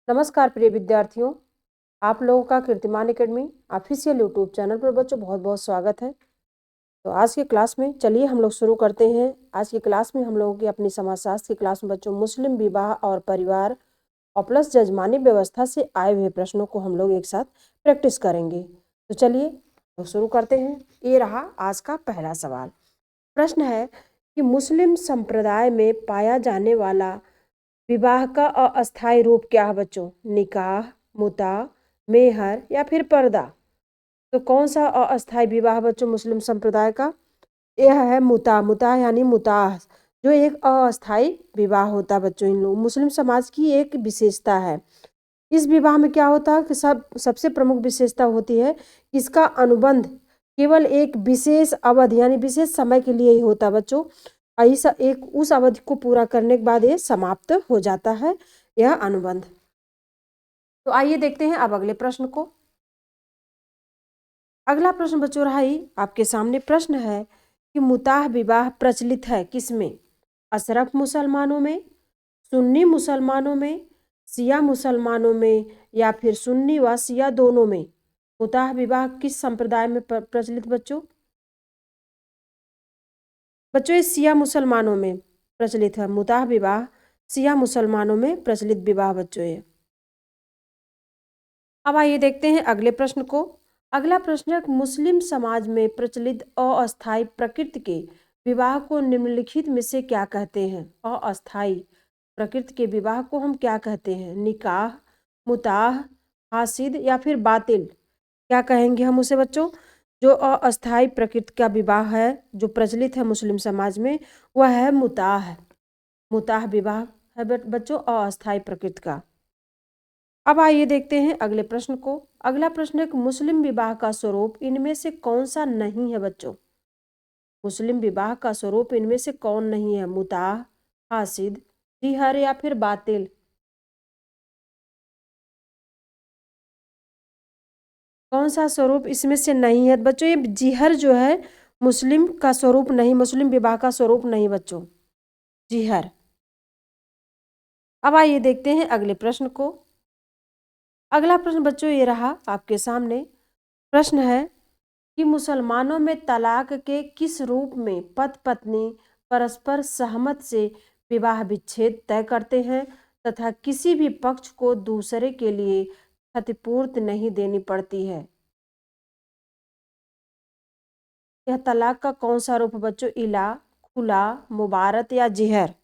नमस्कार प्रिय विद्यार्थियों, आप लोगों का कीर्तिमान एकेडमी ऑफिशियल यूट्यूब चैनल पर बच्चों बहुत बहुत स्वागत है। तो आज की क्लास में चलिए हम लोग शुरू करते हैं। आज की क्लास में हम लोगों की अपनी समाजशास्त्र की क्लास में बच्चों मुस्लिम विवाह और परिवार और प्लस जजमानी व्यवस्था से आए हुए प्रश्नों को हम लोग एक साथ प्रैक्टिस करेंगे। तो चलिए तो शुरू करते हैं। ये रहा आज का पहला सवाल। प्रश्न है कि मुस्लिम संप्रदाय में पाया जाने वाला विवाह का अस्थायी रूप क्या है बच्चों? निकाह, मुता, मेहर या फिर पर्दा? तो कौन सा अस्थायी विवाह बच्चों मुस्लिम संप्रदाय का? यह है मुता। मुता यानी मुताह, जो एक अस्थायी विवाह होता है बच्चों। इन लोग मुस्लिम समाज की एक विशेषता है। इस विवाह में क्या होता है कि सबसे प्रमुख विशेषता होती है कि इसका अनुबंध केवल एक विशेष अवधि यानी विशेष समय के लिए ही होता है बच्चों। इस एक उस अवधि को पूरा करने के बाद ये समाप्त हो जाता है यह अनुबंध। तो आइए देखते हैं अब अगले प्रश्न को। अगला प्रश्न बच्चों रहा ही आपके सामने। प्रश्न है कि मुताह विवाह प्रचलित है किसमें? अशरफ मुसलमानों में, सुन्नी मुसलमानों में, शिया मुसलमानों में या फिर सुन्नी व शिया दोनों में? मुताह विवाह किस संप्रदाय में प्रचलित बच्चों? बच्चों ये शिया मुसलमानों में प्रचलित है। मुताह विवाह शिया मुसलमानों में प्रचलित विवाह बच्चों ये। अब आइए देखते हैं अगले प्रश्न को। अगला प्रश्न है मुस्लिम समाज में प्रचलित अस्थायी प्रकृति के विवाह को निम्नलिखित में से क्या कहते हैं? अस्थायी प्रकृति के विवाह को हम क्या कहते हैं? निकाह, मुताह, हासिद या फिर बातिल? क्या कहेंगे हम उसे बच्चों? जो अस्थायी प्रकृति का विवाह है जो प्रचलित है मुस्लिम समाज में, वह है मुताह। मुताह विवाह है बच्चों अस्थायी प्रकृति का। अब आइए देखते हैं अगले प्रश्न को। अगला प्रश्न है कि मुस्लिम विवाह का स्वरूप इनमें से कौन सा नहीं है बच्चों? मुस्लिम विवाह का स्वरूप इनमें से कौन नहीं है? मुताह, हासिद, जिहर या फिर बातिल? कौन सा स्वरूप इसमें से नहीं है बच्चों? ये जिहर जो है मुस्लिम का स्वरूप नहीं, मुस्लिम विवाह का स्वरूप नहीं बच्चों, जिहर। अब आइए देखते हैं अगले प्रश्न को। अगला प्रश्न बच्चों ये रहा आपके सामने। प्रश्न है कि मुसलमानों में तलाक के किस रूप में पति पत्नी परस्पर सहमत से विवाह विच्छेद तय करते हैं तथा किसी भी पक्ष को दूसरे के लिए क्षतिपूर्ति नहीं देनी पड़ती है? यह तलाक का कौन सा रूप है बच्चों? इला, खुला, मुबारत या जिहर?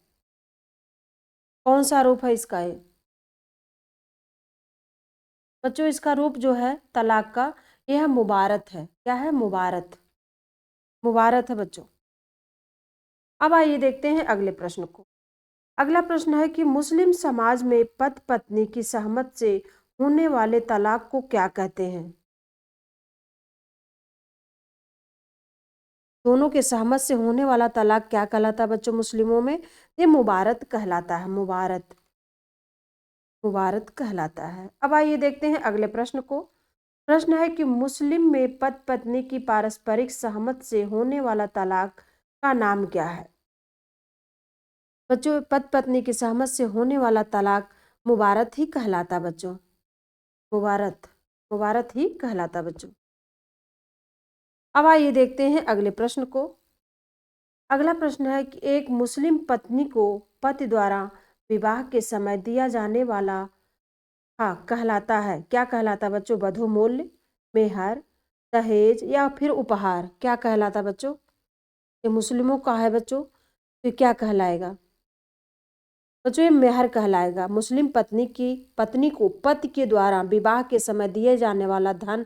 कौन सा रूप है इसका? ये बच्चों इसका रूप जो है तलाक का, यह मुबारत है। क्या है? मुबारत, मुबारत है बच्चों। अब आइए देखते हैं अगले प्रश्न को। अगला प्रश्न है कि मुस्लिम समाज में पति पत्नी की सहमत से होने वाले तलाक को क्या कहते हैं? दोनों के सहमत से होने वाला तलाक क्या कहलाता है बच्चों मुस्लिमों में? ये मुबारत कहलाता है। मुबारत, मुबारत कहलाता है। अब आइए देखते हैं अगले प्रश्न को। प्रश्न है कि मुस्लिम में पति पत्नी की पारस्परिक सहमत से होने वाला तलाक का नाम क्या है? बच्चों पति पत्नी की सहमत से होने वाला तलाक मुबारत ही कहलाता बच्चों। मुबारत, मुबारत ही कहलाता बच्चों। अब आइए देखते हैं अगले प्रश्न को। अगला प्रश्न है कि एक मुस्लिम पत्नी को पति द्वारा विवाह के समय दिया जाने वाला कहलाता है, क्या कहलाता बच्चों? वधू मूल्य, मेहर, दहेज या फिर उपहार? क्या कहलाता बच्चों? ये मुस्लिमों का है बच्चों, तो क्या कहलाएगा बच्चों? ये मेहर कहलाएगा। मुस्लिम पत्नी को पति के द्वारा विवाह के समय दिए जाने वाला धन,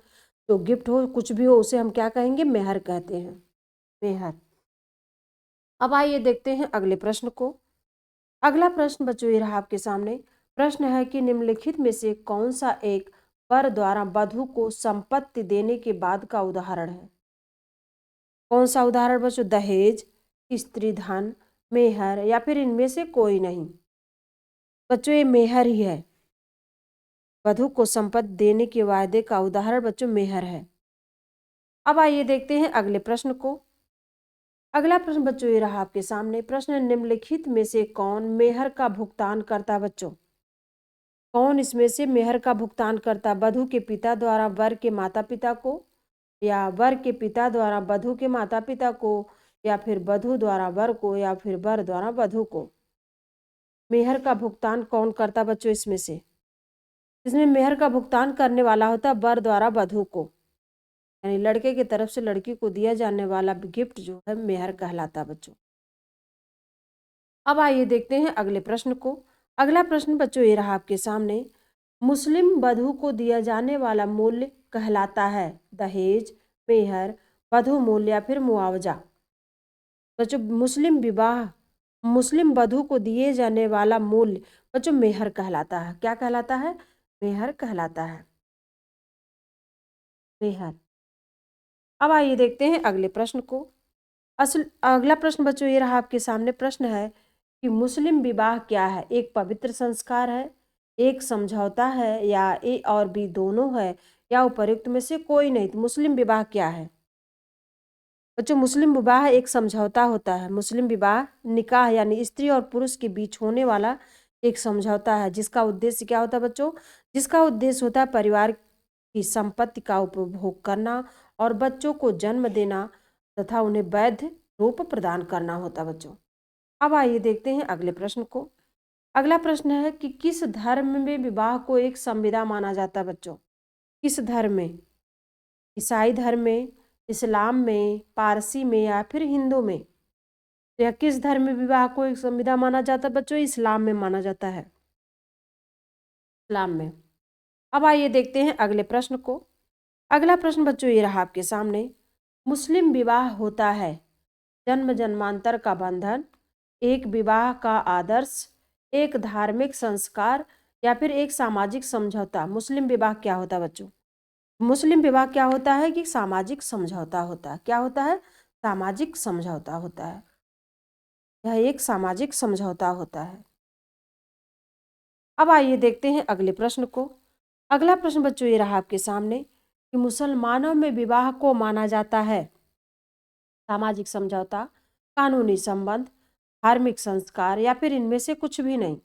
जो गिफ्ट हो कुछ भी हो, उसे हम क्या कहेंगे? मेहर कहते हैं, मेहर। अब आइए देखते हैं अगले प्रश्न को। अगला प्रश्न बच्चों ये रहा आपके सामने। प्रश्न है कि निम्नलिखित में से कौन सा एक वर द्वारा वधू को संपत्ति देने के बाद का उदाहरण है? कौन सा उदाहरण बच्चों? दहेज, स्त्री धन, मेहर या फिर इनमें से कोई नहीं? बच्चों ये मेहर ही है। वधू को संपत्ति देने के वायदे का उदाहरण बच्चों मेहर है। अब आइए देखते हैं अगले प्रश्न को। अगला प्रश्न बच्चों ये रहा आपके सामने। प्रश्न निम्नलिखित में से कौन मेहर का भुगतान करता बच्चों? कौन इसमें से मेहर का भुगतान करता, वधू के पिता द्वारा वर के माता पिता को, या वर के पिता द्वारा वधू के माता पिता को, या फिर वधू द्वारा वर को, या फिर वर द्वारा वधू को। मेहर का भुगतान कौन करता बच्चों इसमें से? इसमें मेहर का भुगतान करने वाला होता वर द्वारा वधू को, यानी लड़के की तरफ से लड़की को दिया जाने वाला गिफ्ट जो है मेहर कहलाता बच्चों। अब आइए देखते हैं अगले प्रश्न को। अगला प्रश्न बच्चों ये रहा आपके सामने, मुस्लिम वधू को दिया जाने वाला मूल्य कहलाता है दहेज, मेहर, वधू मूल्य या फिर मुआवजा। बच्चों मुस्लिम वधु को दिए जाने वाला मूल्य बच्चों मेहर कहलाता है। क्या कहलाता है? मेहर कहलाता है, मेहर। अब आइए देखते हैं अगले प्रश्न को। अगला प्रश्न बच्चों ये रहा आपके सामने। प्रश्न है कि मुस्लिम विवाह क्या है? एक पवित्र संस्कार है, एक समझौता है, या ए और बी दोनों है, या उपर्युक्त में से कोई नहीं। तो मुस्लिम विवाह क्या है बच्चों? मुस्लिम विवाह एक समझौता होता है। मुस्लिम विवाह निकाह यानी स्त्री और पुरुष के बीच होने वाला एक समझौता है, जिसका उद्देश्य क्या होता है बच्चों? जिसका उद्देश्य होता है परिवार की संपत्ति का उपभोग करना और बच्चों को जन्म देना तथा उन्हें वैध रूप प्रदान करना होता है बच्चों। अब आइए देखते हैं अगले प्रश्न को। अगला प्रश्न है कि किस धर्म में विवाह को एक संविदा माना जाता है बच्चों? किस धर्म में? ईसाई धर्म में, इस्लाम में, पारसी में, या फिर हिंदू में? तो यह किस धर्म में विवाह को एक संविदा माना जाता है बच्चों? इस्लाम में माना जाता है, इस्लाम में। अब आइए देखते हैं अगले प्रश्न को। अगला प्रश्न बच्चों ये रहा आपके सामने। मुस्लिम विवाह होता है जन्म जन्मांतर का बंधन, एक विवाह का आदर्श, एक धार्मिक संस्कार, या फिर एक सामाजिक समझौता। मुस्लिम विवाह क्या होता है बच्चों? मुस्लिम विवाह क्या होता है कि सामाजिक समझौता होता है। क्या होता है? सामाजिक समझौता होता है। यह एक सामाजिक समझौता होता है। अब आइए देखते हैं अगले प्रश्न को। अगला प्रश्न बच्चों ये रहा आपके सामने कि मुसलमानों में विवाह को माना जाता है सामाजिक समझौता, कानूनी संबंध, धार्मिक संस्कार, या फिर इनमें से कुछ भी नहीं।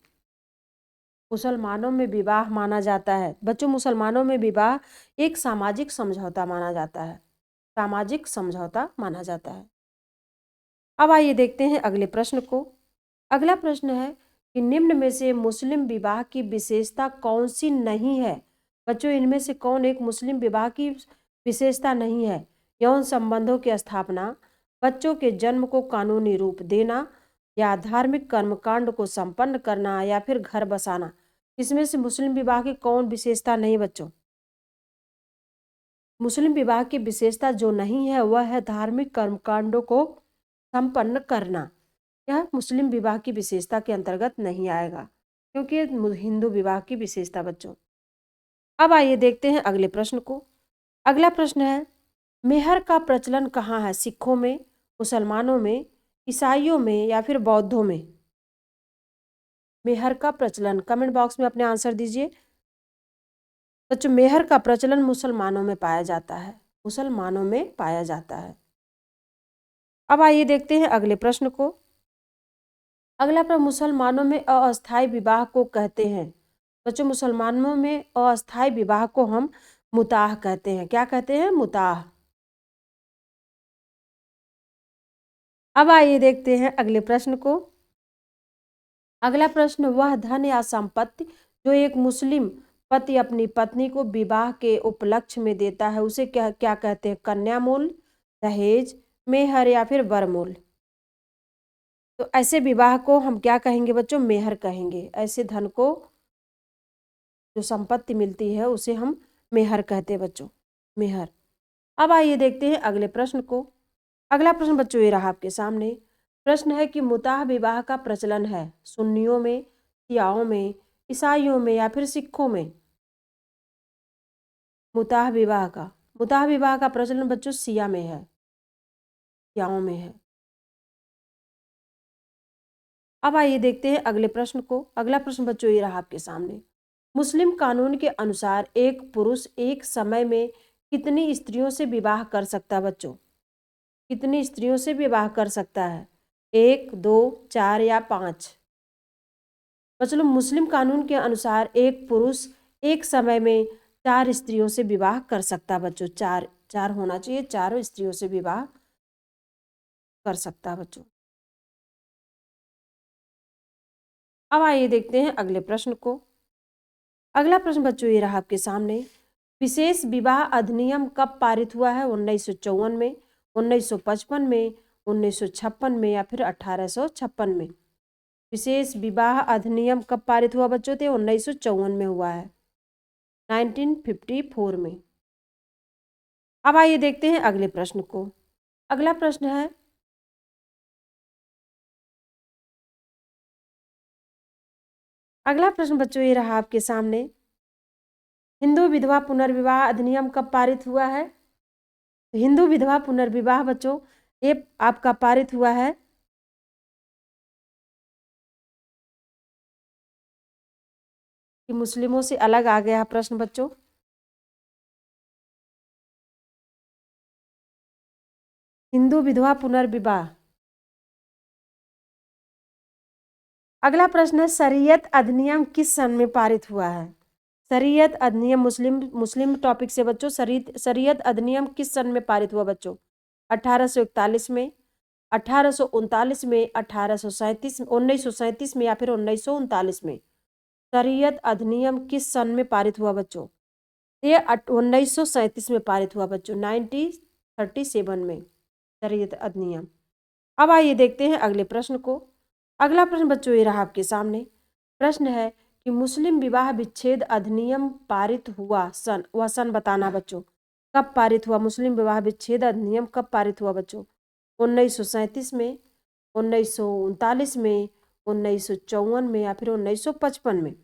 मुसलमानों में विवाह माना जाता है बच्चों, मुसलमानों में विवाह एक सामाजिक समझौता माना जाता है, सामाजिक समझौता माना जाता है। अब आइए देखते हैं अगले प्रश्न को। अगला प्रश्न है कि निम्न में से मुस्लिम विवाह की विशेषता कौन सी नहीं है? बच्चों इनमें से कौन एक मुस्लिम विवाह की विशेषता नहीं है? यौन संबंधों की स्थापना, बच्चों के जन्म को कानूनी रूप देना, या धार्मिक कर्मकांड को संपन्न करना, या फिर घर बसाना। इसमें से मुस्लिम विवाह की कौन विशेषता नहीं बच्चों? मुस्लिम विवाह की विशेषता जो नहीं है वह है धार्मिक कर्मकांडों को संपन्न करना। यह मुस्लिम विवाह की विशेषता के अंतर्गत नहीं आएगा, क्योंकि हिंदू विवाह की विशेषता बच्चों। अब आइए देखते हैं अगले प्रश्न को। अगला प्रश्न है, मेहर का प्रचलन कहाँ है? सिखों में, मुसलमानों में, ईसाइयों में, या फिर बौद्धों में? मेहर का प्रचलन कमेंट बॉक्स में अपने आंसर दीजिए बच्चों। मेहर का प्रचलन मुसलमानों में पाया जाता है, मुसलमानों में पाया जाता है। अब आइए देखते हैं अगले प्रश्न को। अगला प्रश्न, मुसलमानों में अस्थायी विवाह को कहते हैं बच्चों। मुसलमानों में अस्थायी विवाह को हम मुताह कहते हैं। क्या कहते हैं? मुताह। अब आइए देखते हैं अगले प्रश्न को। अगला प्रश्न, वह धन या संपत्ति जो एक मुस्लिम पति अपनी पत्नी को विवाह के उपलक्ष्य में देता है उसे क्या क्या कहते हैं? कन्या मूल्य, दहेज, मेहर, या फिर वरमूल? तो ऐसे विवाह को हम क्या कहेंगे बच्चों? मेहर कहेंगे। ऐसे धन को, जो संपत्ति मिलती है उसे हम मेहर कहते हैं बच्चों, मेहर। अब आइए देखते हैं अगले प्रश्न को। अगला प्रश्न बच्चों ये रहा आपके सामने। प्रश्न है कि मुताह विवाह का प्रचलन है सुन्नियों में, शियाओं में, ईसाइयों में, या फिर सिखों में? मुताह विवाह का प्रचलन बच्चों शिया में है, शियाओं में है। अब आइए देखते हैं अगले प्रश्न को। अगला प्रश्न बच्चों ये रहा आपके सामने। मुस्लिम कानून के अनुसार एक पुरुष एक समय में कितनी स्त्रियों से विवाह कर सकता है बच्चों? कितनी स्त्रियों से विवाह कर सकता है? 1, 2, 4 या 5? बच्चों लोग, मुस्लिम कानून के अनुसार एक पुरुष एक समय में 4 स्त्रियों से विवाह कर सकता है बच्चों। 4 होना चाहिए, 4 स्त्रियों से विवाह कर सकता है बच्चों। अब आइए देखते हैं अगले प्रश्न को। अगला प्रश्न बच्चों ये रहा आपके सामने। विशेष विवाह अधिनियम कब पारित हुआ है? 1954 में, 1955 में, 1956 में या फिर 1856 में? विशेष विवाह अधिनियम कब पारित हुआ बच्चों? तो 1954 में हुआ है, 1954 में। अब आइए देखते हैं अगले प्रश्न को। अगला प्रश्न है, अगला प्रश्न बच्चों ये रहा आपके सामने। हिंदू विधवा पुनर्विवाह अधिनियम कब पारित हुआ है? हिंदू विधवा पुनर्विवाह बच्चों ये आपका पारित हुआ है कि मुस्लिमों से अलग आ गया प्रश्न बच्चों। हिंदू विधवा पुनर्विवाह। अगला प्रश्न है, शरीयत अधिनियम किस सन में पारित हुआ है? शरीयत अधिनियम मुस्लिम मुस्लिम टॉपिक से बच्चों। शरीयत अधिनियम किस सन में पारित हुआ बच्चों? 1841 में, 1839 में, 1837, 1937 में या फिर 1939 में? शरीयत अधिनियम किस सन में पारित हुआ बच्चों? ये 1937 में पारित हुआ बच्चों, 1937 में शरीयत अधिनियम। अब आइए देखते हैं अगले प्रश्न को। अगला प्रश्न बच्चों ये रहा आपके सामने। प्रश्न है कि मुस्लिम विवाह विच्छेद अधिनियम पारित हुआ सन, वह सन बताना बच्चों। कब पारित हुआ मुस्लिम विवाह विच्छेद अधिनियम? कब पारित हुआ बच्चों? 1937 में, 1939 में, 1954 में या फिर 1955 में?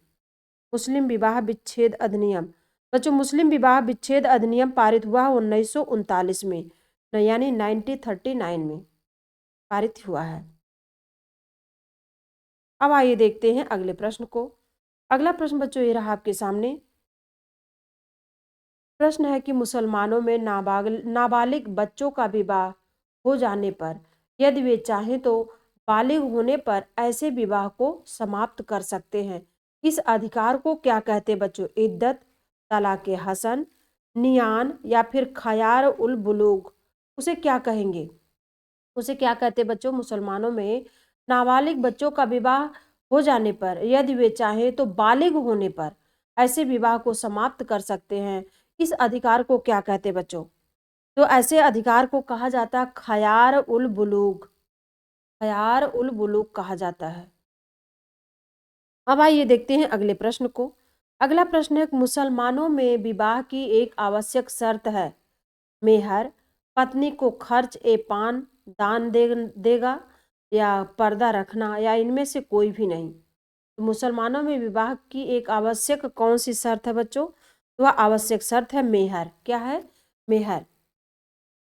मुस्लिम विवाह विच्छेद अधिनियम बच्चों, मुस्लिम विवाह विच्छेद अधिनियम पारित हुआ 1939 में, यानी 1939 में पारित हुआ है। अब आइए देखते हैं अगले प्रश्न को। अगला प्रश्न बच्चों ये रहा आपके सामने। प्रश्न है कि मुसलमानों में नाबालिग बच्चों का विवाह हो जाने पर यदि वे चाहें तो बालिग होने पर ऐसे विवाह को समाप्त कर सकते हैं। इस अधिकार को क्या कहते हैं बच्चों? इद्दत, तलाक हसन, नियान या फिर खयार उल बुलूग? उसे क्या कहेंगे? उसे क्या कहते हैं बच्चों? मुसलमानों में नाबालिग बच्चों का विवाह हो जाने पर यदि वे चाहे तो बालिग होने पर ऐसे विवाह को समाप्त कर सकते हैं। इस अधिकार को क्या कहते हैं बच्चों? तो ऐसे अधिकार को कहा जाता है खयार उल बुलूग। खयार उल बुलूग कहा जाता है। अब आइए देखते हैं अगले प्रश्न को। अगला प्रश्न है, मुसलमानों में विवाह की एक आवश्यक शर्त है, मेहर, पत्नी को खर्च ए पान दान देगा या पर्दा रखना या इनमें से कोई भी नहीं? तो मुसलमानों में विवाह की एक आवश्यक कौन सी शर्त है बच्चों? तो वह आवश्यक शर्त है मेहर। क्या है? मेहर।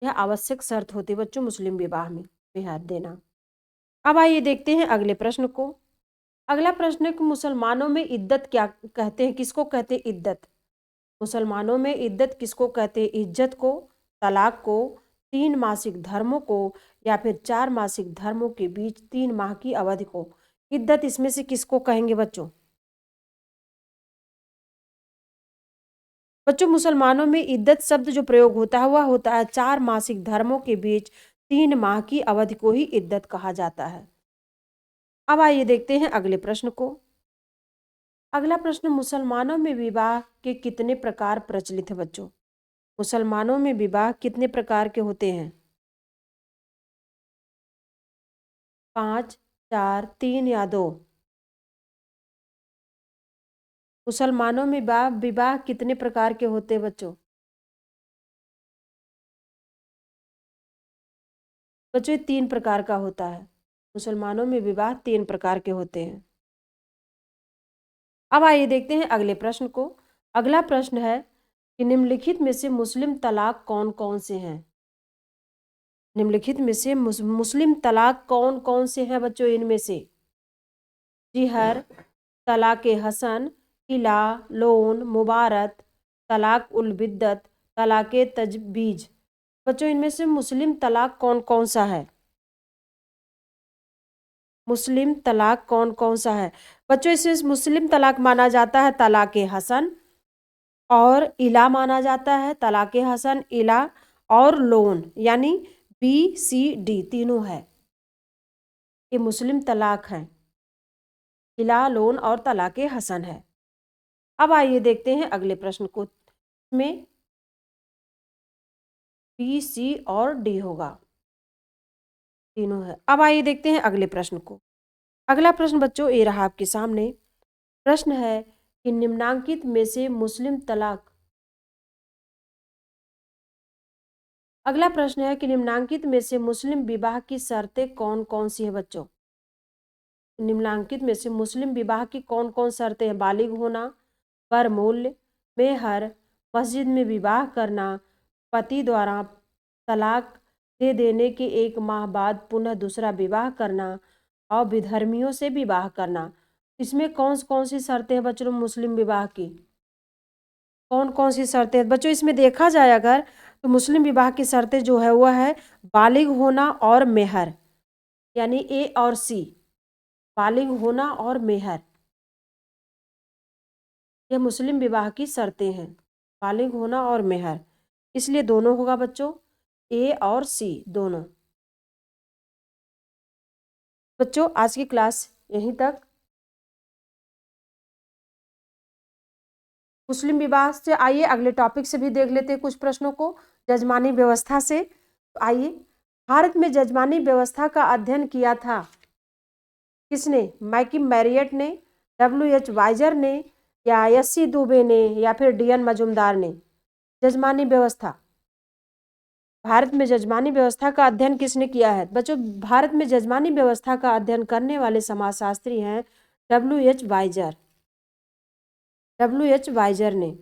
यह आवश्यक शर्त होती है बच्चों मुस्लिम विवाह में, मेहर देना। अब आइए देखते हैं अगले प्रश्न को। अगला प्रश्न है कि मुसलमानों में इद्दत क्या कहते हैं? किसको कहते हैं इद्दत? मुसलमानों में इद्दत किसको कहते हैं? इज्जत को, तलाक को, 3 मासिक धर्मों को या फिर 4 मासिक धर्मों के बीच 3 माह की अवधि को? इद्दत इसमें से किसको कहेंगे बच्चों? बच्चों मुसलमानों में इद्दत शब्द जो प्रयोग होता है वह होता है 4 मासिक धर्मों के बीच 3 माह की अवधि को ही इद्दत कहा जाता है। अब आइए देखते हैं अगले प्रश्न को। अगला प्रश्न, मुसलमानों में विवाह के कितने प्रकार प्रचलित है बच्चों? मुसलमानों में विवाह कितने प्रकार के होते हैं? 5, 4, 3 या 2? मुसलमानों में विवाह कितने प्रकार के होते हैं बच्चों? बच्चों ये 3 प्रकार का होता है। मुसलमानों में विवाह 3 प्रकार के होते हैं। अब आइए देखते हैं अगले प्रश्न को। अगला प्रश्न है कि निम्नलिखित में से मुस्लिम तलाक कौन कौन से हैं? निम्नलिखित में से मुस्लिम तलाक कौन कौन से हैं बच्चों? इनमें से जिहर, तलाक हसन, इला, लोन, मुबारत, तलाक उल बिद्दत, तलाक तजबीज। बच्चों इनमें से मुस्लिम तलाक कौन कौन सा है? मुस्लिम तलाक कौन कौन सा है? बच्चों इसमें मुस्लिम तलाक माना जाता है तलाक हसन और इला माना जाता है तलाक हसन, इला और लोन, यानी BCD तीनों है। ये मुस्लिम तलाक है, इला, लोन और तलाक हसन है। अब आइए देखते हैं अगले प्रश्न को। इसमें B, C और D होगा, तीनों है। अब आइए देखते हैं अगले प्रश्न को। अगला प्रश्न बच्चों ये रहा आपके सामने। प्रश्न है कि निम्नांकित में से मुस्लिम तलाक, अगला प्रश्न है कि निम्नांकित में से मुस्लिम विवाह की शर्तें कौन कौन सी है बच्चों? निम्नांकित में से मुस्लिम विवाह की कौन कौन शर्तें हैं? बालिग होना, बरमूल्य, मेहर, मस्जिद में विवाह करना, पति द्वारा तलाक दे देने के 1 माह बाद पुनः दूसरा विवाह करना और विधर्मियों से विवाह करना। इसमें कौन सी शर्तें हैं बच्चों मुस्लिम विवाह की? कौन कौन सी शर्तें हैं बच्चों? इसमें देखा जाए अगर तो मुस्लिम विवाह की शर्तें जो है वह है बालिग होना और मेहर, यानी A और C, बालिग होना और मेहर, यह मुस्लिम विवाह की शर्तें हैं, बालिग होना और मेहर, इसलिए दोनों होगा बच्चों, A और C दोनों। बच्चों आज की क्लास यहीं तक। मुस्लिम विवाह से आइए अगले टॉपिक से भी देख लेते हैं कुछ प्रश्नों को, जजमानी व्यवस्था से। तो आइए, भारत में जजमानी व्यवस्था का अध्ययन किया था किसने? मैकिम मैरियट ने, WH वाइजर ने, या SC दुबे ने, या फिर DN मजुमदार ने? जजमानी व्यवस्था, भारत में जजमानी व्यवस्था का अध्ययन किसने किया है बच्चों? भारत में जजमानी व्यवस्था का अध्ययन करने वाले समाजशास्त्री हैं WH वाइजर, WH वाइजर ने।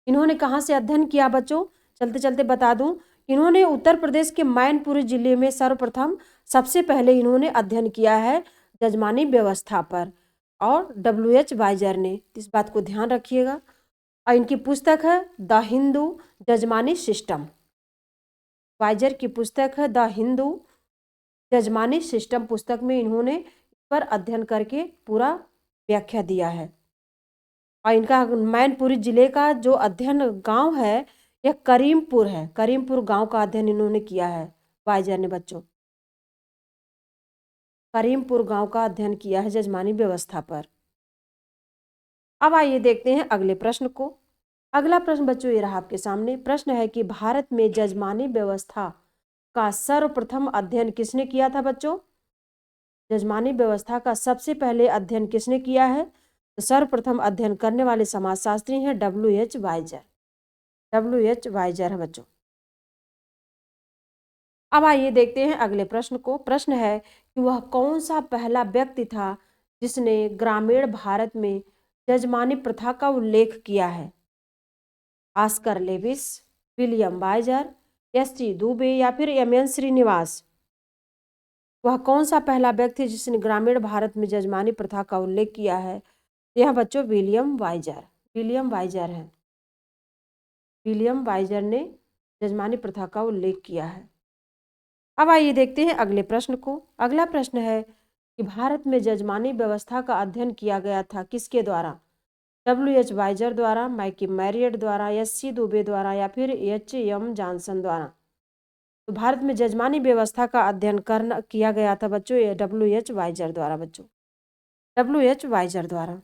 इन्होंने कहाँ से अध्ययन किया बच्चों? चलते चलते बता दूं, इन्होंने उत्तर प्रदेश के मैनपुरी जिले में सर्वप्रथम सबसे पहले इन्होंने अध्ययन किया है जजमानी व्यवस्था पर, और WH वाइजर ने, इस बात को ध्यान रखिएगा। और इनकी पुस्तक है द हिंदू जजमानी सिस्टम, वाइजर की पुस्तक है द हिंदू जजमानी सिस्टम। पुस्तक में इन्होंने इस पर अध्ययन करके पूरा व्याख्या दिया है। और इनका मैनपुरी जिले का जो अध्ययन गांव है यह करीमपुर है, करीमपुर गांव का अध्ययन इन्होंने किया है वाइजर ने बच्चों, करीमपुर गांव का अध्ययन किया है जजमानी व्यवस्था पर। अब आइए देखते हैं अगले प्रश्न को। अगला प्रश्न बच्चों ये रहा आपके सामने। प्रश्न है कि भारत में जजमानी व्यवस्था का सर्वप्रथम अध्ययन किसने किया था बच्चों? जजमानी व्यवस्था का सबसे पहले अध्ययन किसने किया है? तो सर्वप्रथम अध्ययन करने वाले समाजशास्त्री हैं WH वाइजर, WH वाइजर है बच्चों। अब आइए देखते हैं अगले प्रश्न को। प्रश्न है कि वह कौन सा पहला व्यक्ति था जिसने ग्रामीण भारत में जजमानी प्रथा का उल्लेख किया है? Oscar Lewis, William Wiser, SC Dube, या फिर MN श्रीनिवास? वह कौन सा पहला व्यक्ति जिसने ग्रामीण भारत में जजमानी प्रथा का उल्लेख किया है? यह बच्चों विलियम वाइजर, विलियम वाइजर है, विलियम वाइजर ने जजमानी प्रथा का उल्लेख किया है। अब आइए देखते हैं अगले प्रश्न को। अगला प्रश्न है कि भारत में जजमानी व्यवस्था का अध्ययन किया गया था किसके द्वारा? WH वाइजर द्वारा, मैकिम मैरियट द्वारा, SC दुबे द्वारा, या फिर HM जॉनसन द्वारा? तो भारत में जजमानी व्यवस्था का अध्ययन किया गया था बच्चों ये WH वाइजर द्वारा, बच्चों WH वाइजर द्वारा।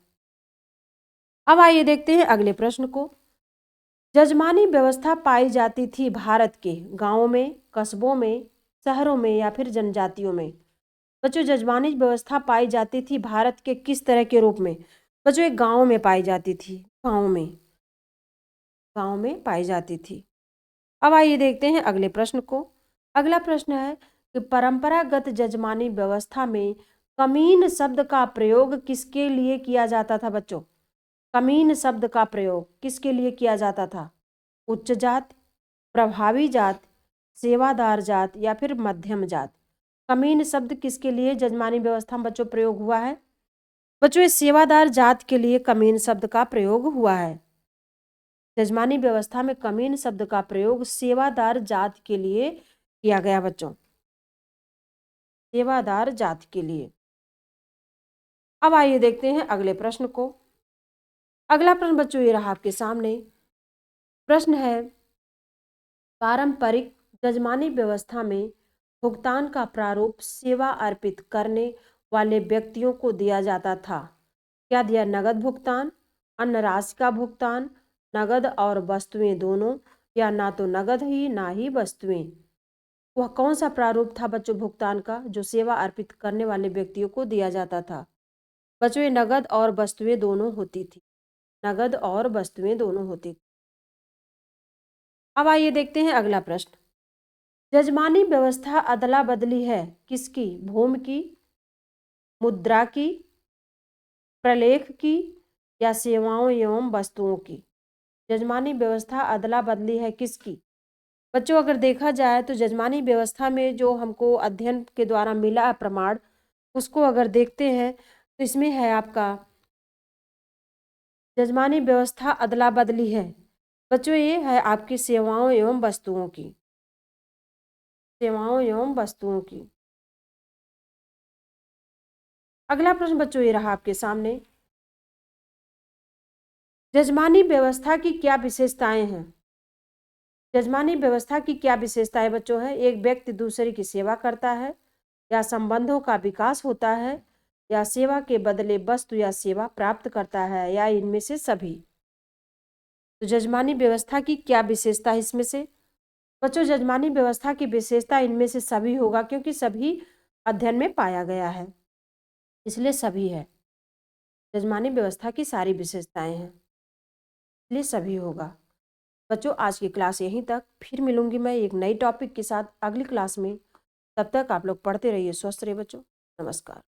अब आइए देखते हैं अगले प्रश्न को। जजमानी व्यवस्था पाई जाती थी भारत के गांवों में, कस्बों में, शहरों में, या फिर जनजातियों में? बच्चों जजमानी व्यवस्था पाई जाती थी भारत के किस तरह के रूप में? बच्चों एक गाँव में पाई जाती थी, गाँव में, गाँव में पाई जाती थी। अब आइए देखते हैं अगले प्रश्न को। अगला प्रश्न है कि परंपरागत जजमानी व्यवस्था में कमीन शब्द का प्रयोग किसके लिए किया जाता था बच्चों? कमीन शब्द का प्रयोग किसके लिए किया जाता था? उच्च जात, प्रभावी जात, सेवादार जात, या फिर मध्यम जात? कमीन शब्द किसके लिए जजमानी व्यवस्था में बच्चों प्रयोग हुआ है? बच्चों इस सेवादार जात के लिए कमीन शब्द का प्रयोग हुआ है। जजमानी व्यवस्था में कमीन शब्द का प्रयोग सेवादार जात के लिए किया गया बच्चों। सेवादार जाति के लिए। अब आइए देखते हैं अगले प्रश्न को। अगला प्रश्न बच्चों ये रहा आपके सामने। प्रश्न है, पारंपरिक जजमानी व्यवस्था में भुगतान का प्रारूप सेवा अर्पित करने वाले व्यक्तियों को दिया जाता था। क्या दिया? नगद भुगतान, अन्य राशि का भुगतान, नगद और वस्तुएं दोनों, या ना तो नगद ही ना ही वस्तुएं। वह कौन सा प्रारूप था बच्चों भुगतान का जो सेवा अर्पित करने वाले व्यक्तियों को दिया जाता था? बच्चों ये नगद और वस्तुएं दोनों होती थी, नगद और वस्तुएं दोनों होती थी। अब आइए देखते हैं अगला प्रश्न। जजमानी व्यवस्था अदला बदली है किसकी? भूमि की, मुद्रा की, प्रलेख की, या सेवाओं एवं वस्तुओं की? जजमानी व्यवस्था अदला बदली है किसकी? बच्चों अगर देखा जाए तो जजमानी व्यवस्था में जो हमको अध्ययन के द्वारा मिला है प्रमाण, उसको अगर देखते हैं तो इसमें है आपका जजमानी व्यवस्था अदला बदली है। बच्चों ये है आपकी सेवाओं एवं वस्तुओं की, सेवाओं एवं वस्तुओं की। अगला प्रश्न बच्चों ये रहा आपके सामने। जजमानी व्यवस्था की क्या विशेषताएं हैं? जजमानी व्यवस्था की क्या विशेषताएं बच्चों है? एक व्यक्ति दूसरे की सेवा करता है, या संबंधों का विकास होता है, या सेवा के बदले वस्तु या सेवा प्राप्त करता है, या इनमें से सभी। तो जजमानी व्यवस्था की क्या विशेषता है इसमें से? बच्चों जजमानी व्यवस्था की विशेषता इनमें से सभी होगा, क्योंकि सभी अध्ययन में पाया गया है, इसलिए सभी है। जजमानी व्यवस्था की सारी विशेषताएं हैं, इसलिए सभी होगा। बच्चों आज की क्लास यहीं तक, फिर मिलूंगी मैं एक नई टॉपिक के साथ अगली क्लास में। तब तक आप लोग पढ़ते रहिए, स्वस्थ रहिए बच्चों। नमस्कार।